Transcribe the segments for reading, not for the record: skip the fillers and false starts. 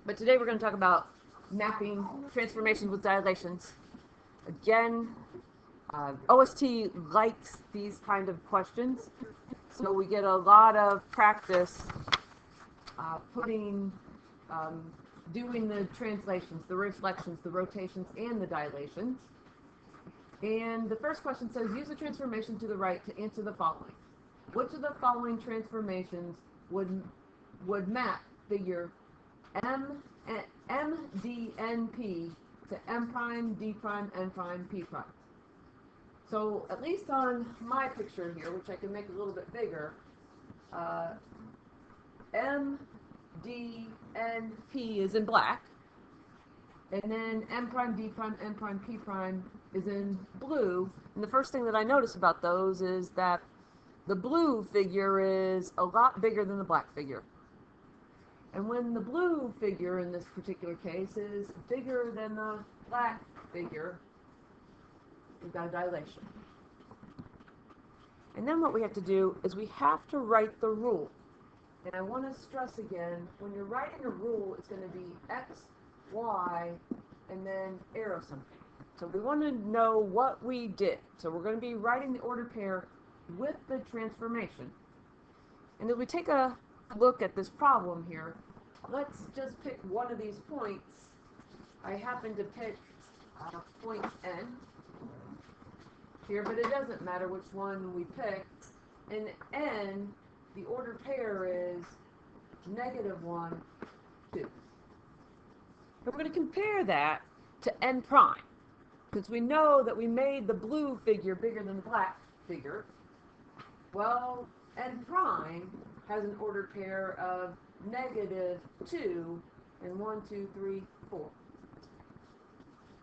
But today we're going to talk about mapping transformations with dilations. Again, OST likes these kind of questions, so we get a lot of practice doing the translations, the reflections, the rotations, and the dilations. And the first question says, use the transformation to the right to answer the following. Which of the following transformations would map figure MDNP to M prime, D prime, N prime, P prime? So at least on my picture here, which I can make a little bit bigger, MDNP is in black, and then M prime, D prime, N prime, P prime is in blue. And the first thing that I notice about those is that the blue figure is a lot bigger than the black figure. And when the blue figure in this particular case is bigger than the black figure, we've got a dilation. And then what we have to do is we have to write the rule. And I want to stress again, when you're writing a rule, it's going to be X, Y, and then arrow something. So we want to know what we did. So we're going to be writing the ordered pair with the transformation. And if we take a look at this problem here, let's just pick one of these points. I happen to pick point N here, but it doesn't matter which one we pick. In N, the ordered pair is -1, 2. And we're going to compare that to N prime, because we know that we made the blue figure bigger than the black figure. Well, N prime has an ordered pair of -2 and 1, 2, 3, 4.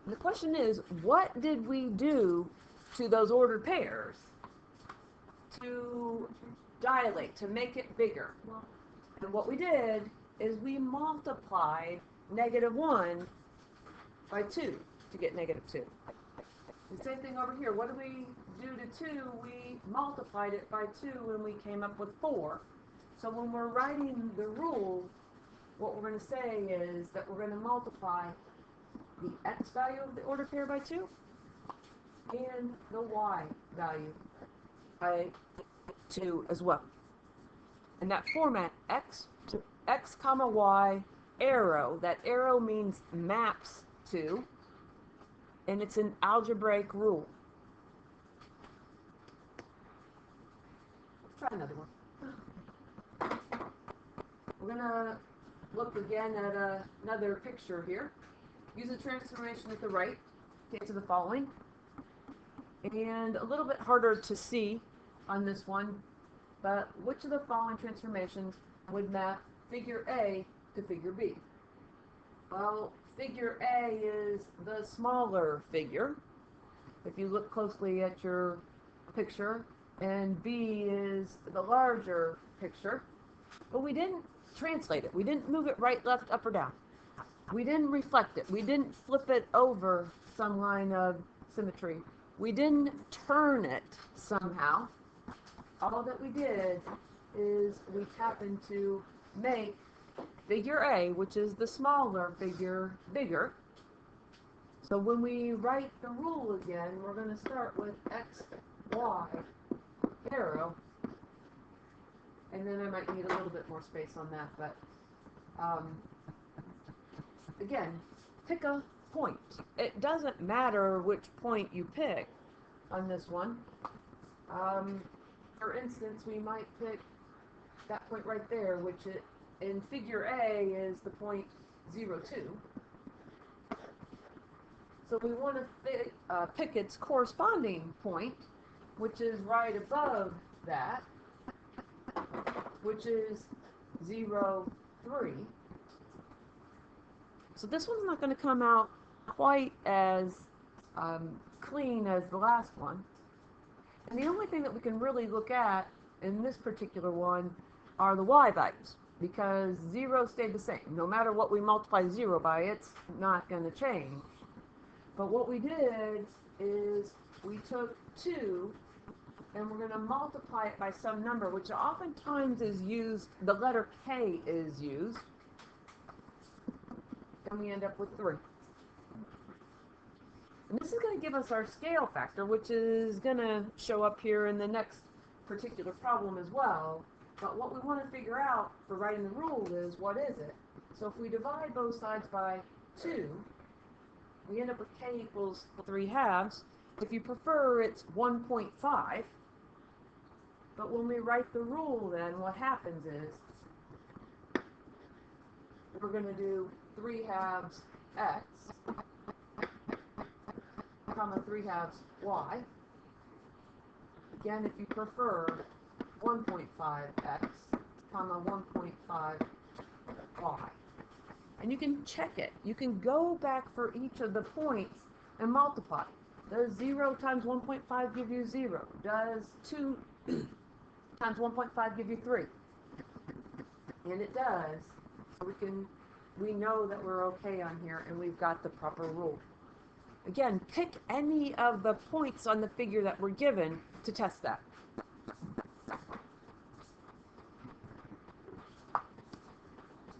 And the question is, what did we do to those ordered pairs to dilate, to make it bigger? And what we did is we multiplied -1 by 2 to get -2. The same thing over here. What did we do to 2? We multiplied it by 2 and we came up with 4. So when we're writing the rule, what we're going to say is that we're going to multiply the X value of the ordered pair by 2 and the Y value by 2 as well. In that format, X comma Y arrow, that arrow means maps to, and it's an algebraic rule. Let's try another one. We're going to look again at another picture here. Use the transformation at the right to answer the following. And a little bit harder to see on this one, but which of the following transformations would map figure A to figure B? Well, figure A is the smaller figure, if you look closely at your picture, and B is the larger picture. But we didn't translate it. We didn't move it right, left, up, or down. We didn't reflect it. We didn't flip it over some line of symmetry. We didn't turn it somehow. All that we did is we happened to make figure A, which is the smaller figure, bigger. So when we write the rule again, we're going to start with X, Y, arrow. And then I might need a little bit more space on that, but again, pick a point. It doesn't matter which point you pick on this one. For instance, we might pick that point right there, which in figure A is the point 0, 2. So we want to pick its corresponding point, which is right above that, which is 0, 3. So this one's not going to come out quite as clean as the last one. And the only thing that we can really look at in this particular one are the Y values, because 0 stayed the same. No matter what we multiply 0 by, it's not going to change. But what we did is we took 2 and we're going to multiply it by some number, which oftentimes is used, the letter K is used. and we end up with 3. And this is going to give us our scale factor, which is going to show up here in the next particular problem as well. But what we want to figure out for writing the rule is, what is it? So if we divide both sides by 2, we end up with k equals 3/2. If you prefer, it's 1.5. But when we write the rule, then what happens is we're going to do 3/2 x, comma 3/2 y. Again, if you prefer, 1.5 x, comma 1.5 y. And you can check it. You can go back for each of the points and multiply. Does 0 times 1.5 give you 0? Does 2 times 1.5 give you 3? And it does. So we know that we're okay on here and we've got the proper rule. Again, pick any of the points on the figure that we're given to test that.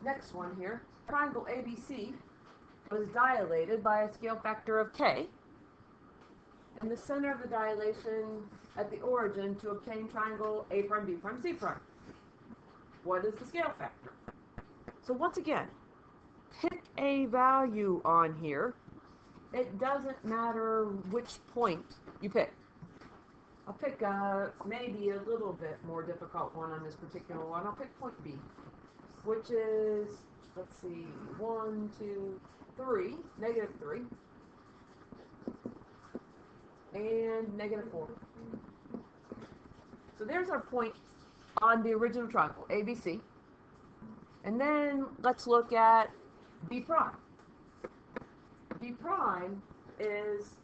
Next one here. Triangle ABC was dilated by a scale factor of k, and the center of the dilation at the origin to obtain triangle A prime B prime C prime. What is the scale factor? So once again, pick a value on here. It doesn't matter which point you pick. I'll pick maybe a little bit more difficult one on this particular one. I'll pick point B, which is, let's see, 1, 2, 3, -3, and -4. So there's our point on the original triangle, ABC. And then let's look at B prime. B prime is,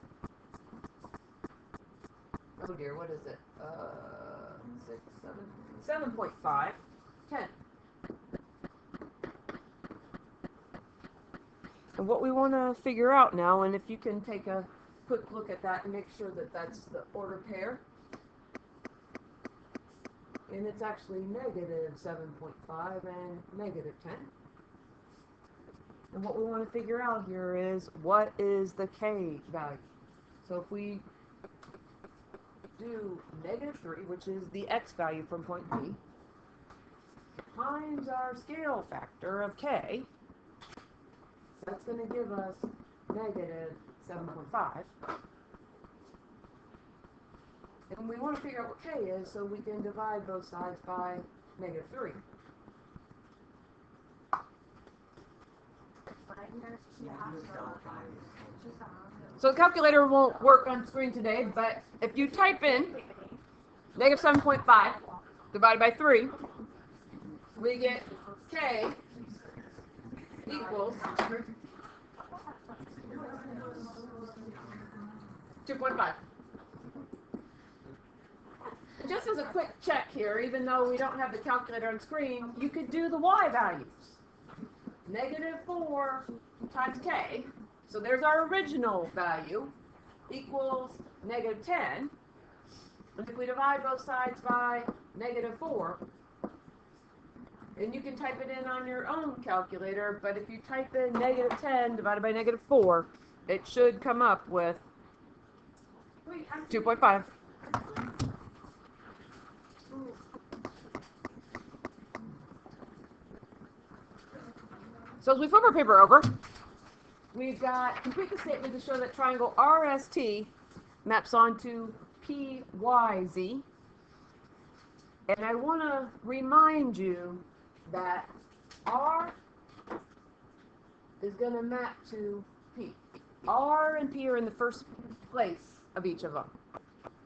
oh dear, what is it? 6, 7, 7.5, 10. And what we want to figure out now, and if you can take a quick look at that and make sure that that's the order pair, and it's actually -7.5 and -10. And what we want to figure out here is, what is the k value? So if we do -3, which is the x value from point B, times our scale factor of k, that's going to give us -7.5. And we want to figure out what k is, so we can divide both sides by -3. So the calculator won't work on screen today, but if you type in -7.5 divided by 3, we get k equals 2.5. Just as a quick check here, even though we don't have the calculator on screen, you could do the y values. -4 times k, so there's our original value, equals -10. And if we divide both sides by -4, and you can type it in on your own calculator, but if you type in -10 divided by -4, it should come up with 2.5. So as we flip our paper over, we've got complete the statement to show that triangle RST maps onto PYZ. And I want to remind you that R is going to map to P. R and P are in the first place of each of them.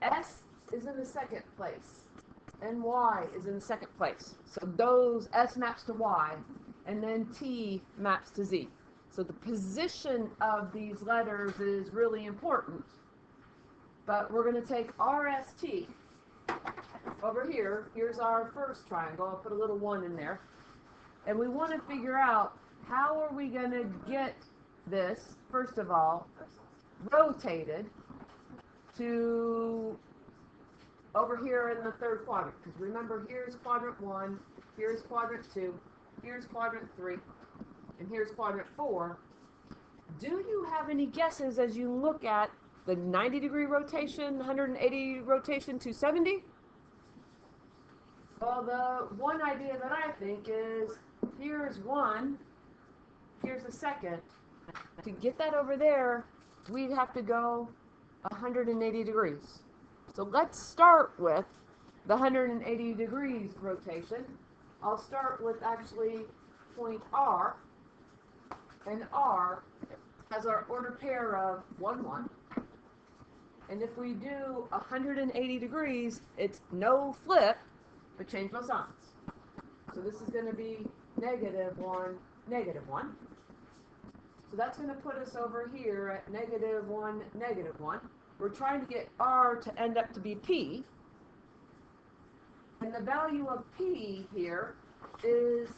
S is in the second place, and Y is in the second place. So those, S maps to Y, and then T maps to Z. So the position of these letters is really important. But we're going to take RST over here. Here's our first triangle. I'll put a little 1 in there. And we want to figure out, how are we going to get this, first of all, rotated to over here in the third quadrant. Because remember, here's quadrant 1, here's quadrant 2, here's quadrant 3, and here's quadrant 4. Do you have any guesses as you look at the 90-degree rotation, 180 rotation, 270? Well, the one idea that I think is, here's one, here's the second. To get that over there, we'd have to go 180 degrees. So let's start with the 180 degrees rotation. I'll start with actually point R, and R has our ordered pair of 1, 1. And if we do 180 degrees, it's no flip, but change both signs. So this is going to be -1, -1. So that's going to put us over here at -1, -1. We're trying to get R to end up to be P. And the value of P here is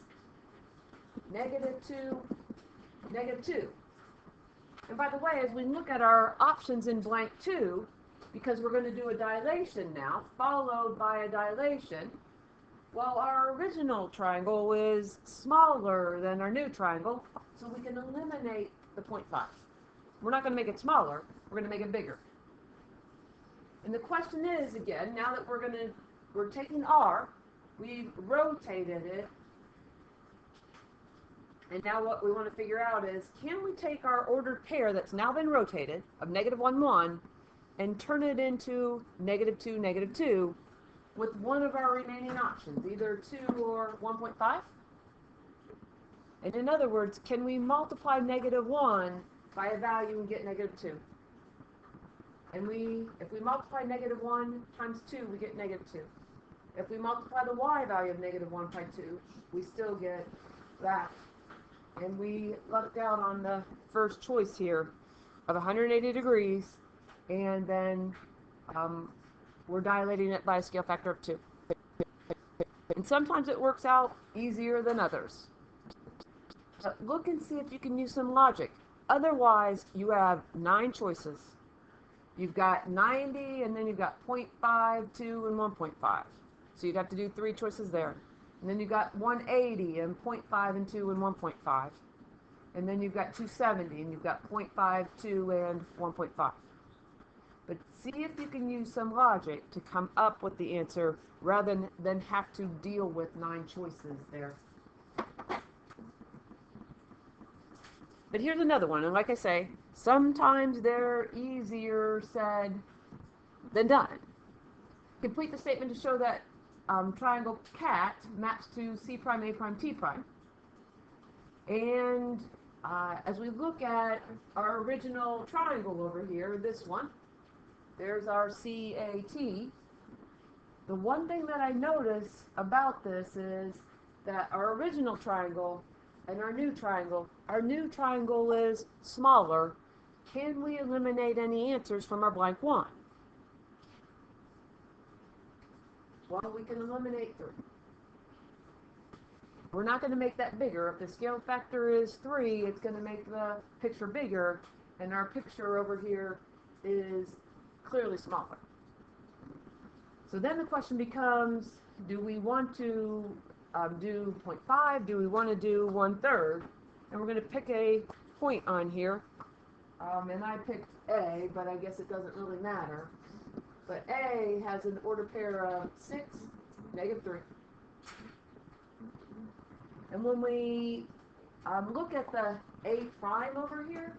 -2, -2. And by the way, as we look at our options in blank 2, because we're going to do a dilation now, followed by a dilation, well, our original triangle is smaller than our new triangle, so we can eliminate the 0.5. We're not going to make it smaller, we're going to make it bigger. And the question is, again, now that we're taking R, we've rotated it, and now what we want to figure out is, can we take our ordered pair that's now been rotated, of -1, 1, and turn it into -2, -2, with one of our remaining options, either 2 or 1.5? And in other words, can we multiply -1 by a value and get -2? And if we multiply -1 times 2, we get -2. If we multiply the y value of -1 by 2, we still get that. And we lucked out on the first choice here of 180 degrees, and then we're dilating it by a scale factor of 2. And sometimes it works out easier than others. But look and see if you can use some logic. Otherwise, you have 9 choices. You've got 90, and then you've got 0.5, 2, and 1.5. So you'd have to do 3 choices there. And then you've got 180, and 0.5, and 2, and 1.5. And then you've got 270, and you've got 0.5, 2, and 1.5. But see if you can use some logic to come up with the answer rather than have to deal with 9 choices there. But here's another one, and like I say, sometimes they're easier said than done. Complete the statement to show that triangle CAT maps to C prime, A prime, T prime. And as we look at our original triangle over here, this one, there's our CAT. The one thing that I notice about this is that our original triangle and our new triangle is smaller. Can we eliminate any answers from our blank 1? Well, we can eliminate 3. We're not going to make that bigger. If the scale factor is 3, it's going to make the picture bigger, and our picture over here is clearly smaller. So then the question becomes, do we want to do 0.5? Do we want to do 1/3? And we're going to pick a point on here. And I picked A, but I guess it doesn't really matter. But A has an order pair of 6, -3. And when we look at the A prime over here,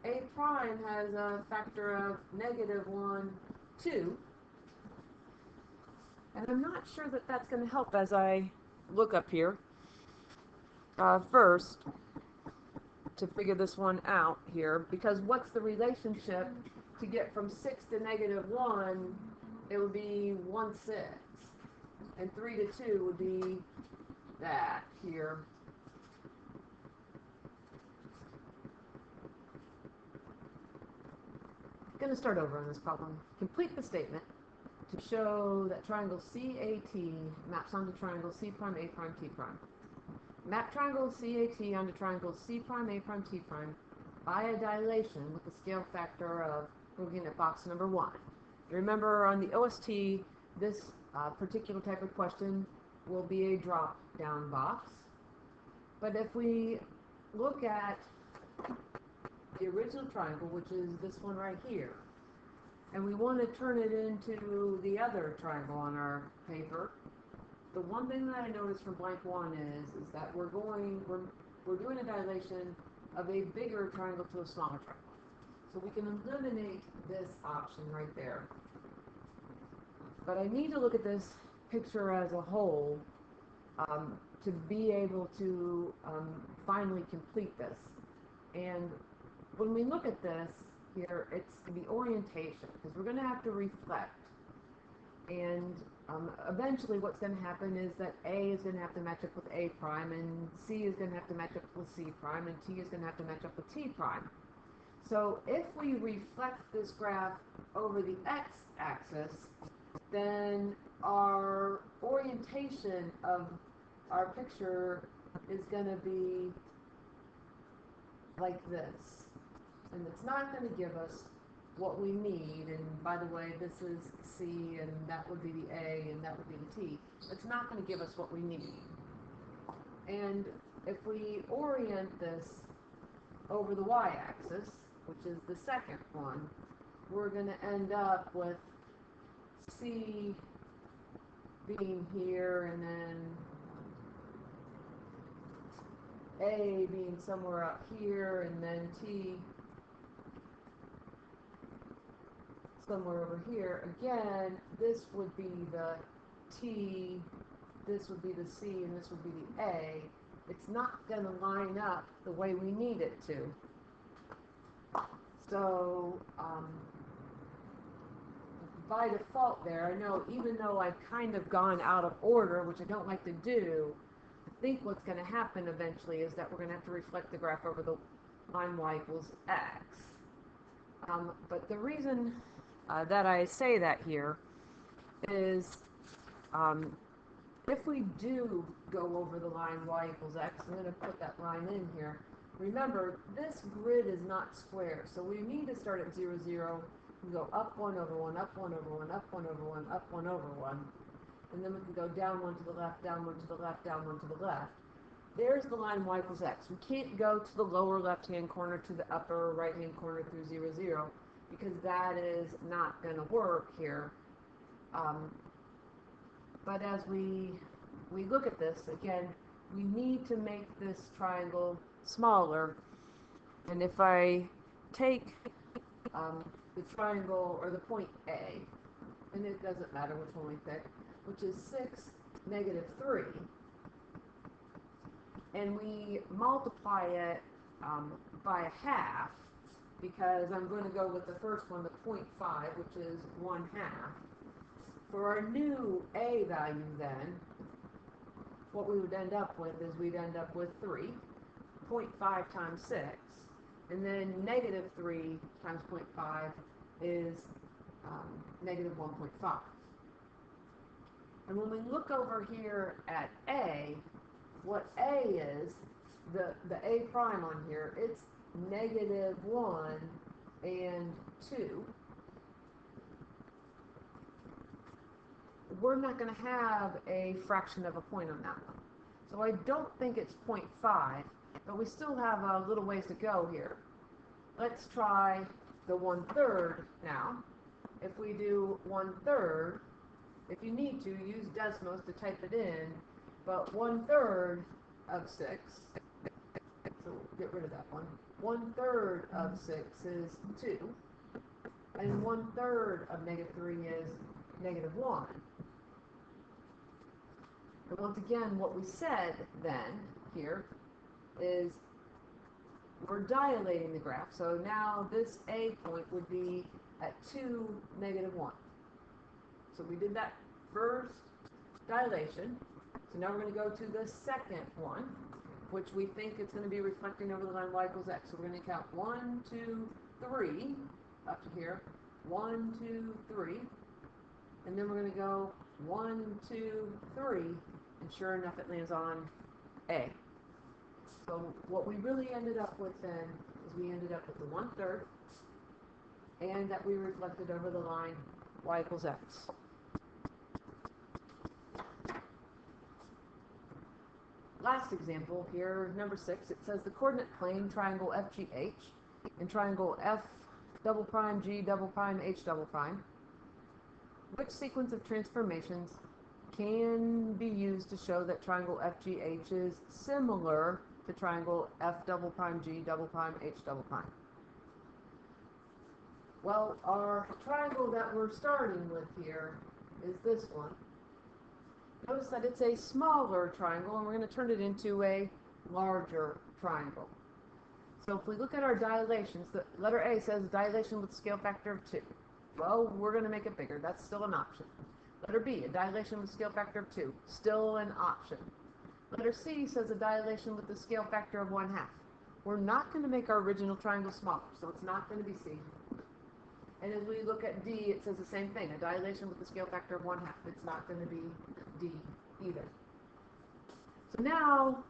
A prime has a factor of -1, 2. And I'm not sure that that's going to help as I look up here. First, to figure this one out here, because what's the relationship to get from 6 to -1? It would be 1/6, and 3 to 2 would be that here. Going to start over on this problem. Complete the statement to show that triangle CAT maps onto triangle C prime, A prime, T prime. Map triangle CAT onto triangle C prime, A prime, T prime by a dilation with the scale factor of, looking at box number 1. Remember, on the OST, this particular type of question will be a drop-down box. But if we look at the original triangle, which is this one right here, and we want to turn it into the other triangle on our paper, the one thing that I noticed from blank one is that we're doing a dilation of a bigger triangle to a smaller triangle. So we can eliminate this option right there. But I need to look at this picture as a whole to be able to finally complete this. And when we look at this here, it's the orientation, because we're going to have to reflect. And eventually what's going to happen is that A is going to have to match up with A prime, and C is going to have to match up with C prime, and T is going to have to match up with T prime. So if we reflect this graph over the x-axis, then our orientation of our picture is going to be like this. And it's not going to give us what we need. And by the way, this is C, and that would be the A, and that would be the T. It's not going to give us what we need. And if we orient this over the y-axis, which is the second one, we're going to end up with C being here, and then A being somewhere up here, and then T somewhere over here. Again, this would be the T, this would be the C, and this would be the A. It's not going to line up the way we need it to. So, by default there, I know even though I've kind of gone out of order, which I don't like to do, I think what's going to happen eventually is that we're going to have to reflect the graph over the line y equals x. But the reason that I say that here is if we do go over the line y equals x, I'm going to put that line in here. Remember, this grid is not square, so we need to start at 0, 0. We go up 1 over 1, up 1 over 1, up 1 over 1, up 1 over 1. And then we can go down 1 to the left, down 1 to the left, down 1 to the left. There's the line y equals x. We can't go to the lower left-hand corner to the upper right-hand corner through 0, 0, because that is not going to work here. But as we look at this, again, we need to make this triangle smaller. And if I take the triangle, or the point A, and it doesn't matter which one we pick, which is 6, negative 3, and we multiply it by a half, because I'm going to go with the first one, the 0.5, which is 1/2. For our new A value then, what we would end up with is we'd end up with 3, 0.5 times 6, and then negative 3 times 0.5 is negative 1.5. And when we look over here at A, what A is, the A prime on here, it's negative 1 and 2. We're not going to have a fraction of a point on that one. So I don't think it's 0.5, but we still have a little ways to go here. Let's try the 1/3 now. If we do 1/3, if you need to, use Desmos to type it in, but 1/3 of 6, so get rid of that one. 1/3 of 6 is 2, and 1/3 of negative 3 is negative 1. And once again, what we said then here is we're dilating the graph. So now this A point would be at 2, negative 1. So we did that first dilation. So now we're going to go to the second one, which we think it's going to be reflecting over the line y equals x. So we're going to count 1, 2, 3 up to here. 1, 2, 3. And then we're going to go 1, 2, 3. And sure enough, it lands on A. So what we really ended up with then is we ended up with the 1/3, and that we reflected over the line y equals x. last example here, number 6, it says the coordinate plane triangle FGH and triangle F double prime G double prime H double prime. Which sequence of transformations can be used to show that triangle FGH is similar to triangle F double prime G double prime H double prime? Well, our triangle that we're starting with here is this one. Notice that it's a smaller triangle, and we're going to turn it into a larger triangle. So if we look at our dilations, the letter A says dilation with scale factor of 2. Well, we're going to make it bigger. That's still an option. Letter B, a dilation with scale factor of 2. Still an option. Letter C says a dilation with the scale factor of 1/2. We're not going to make our original triangle smaller, so it's not going to be C. And as we look at D, it says the same thing, a dilation with the scale factor of 1/2. It's not going to be D either. So now,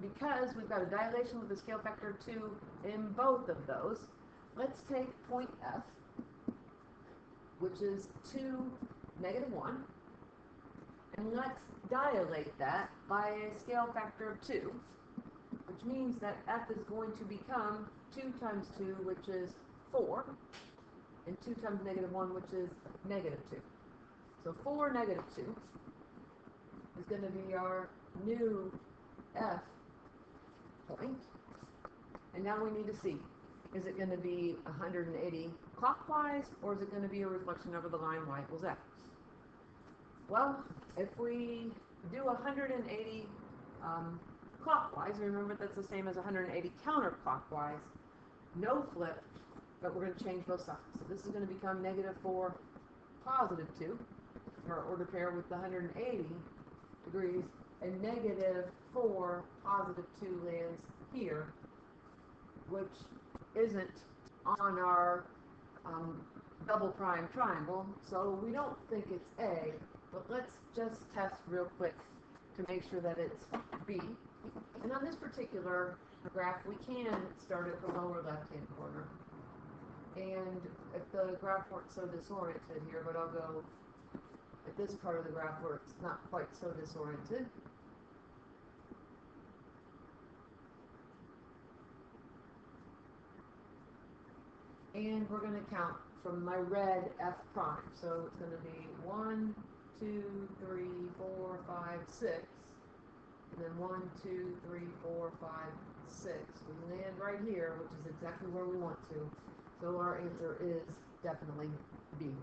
because we've got a dilation with a scale factor of 2 in both of those, let's take point F, which is 2, -1, and let's dilate that by a scale factor of 2, which means that F is going to become 2 times 2, which is 4, and 2 times -1, which is -2. So 4 -2 is going to be our new F point. And now we need to see, is it going to be 180 clockwise, or is it going to be a reflection over the line y equals x? Well, if we do 180 clockwise, remember that's the same as 180 counterclockwise, no flip, but we're going to change both sides. So this is going to become -4, +2, for our order pair with the 180 degrees, and -4, +2 lands here, which isn't on our double prime triangle, so we don't think it's A, but let's just test real quick to make sure that it's B. And on this particular graph, we can start at the lower left-hand corner. And if the graph weren't so disoriented here, but I'll go at this part of the graph where it's not quite so disoriented. And we're going to count from my red F prime. So it's going to be 1, 2, 3, 4, 5, 6. And then 1, 2, 3, 4, 5, 6. We land right here, which is exactly where we want to. So our answer is definitely B.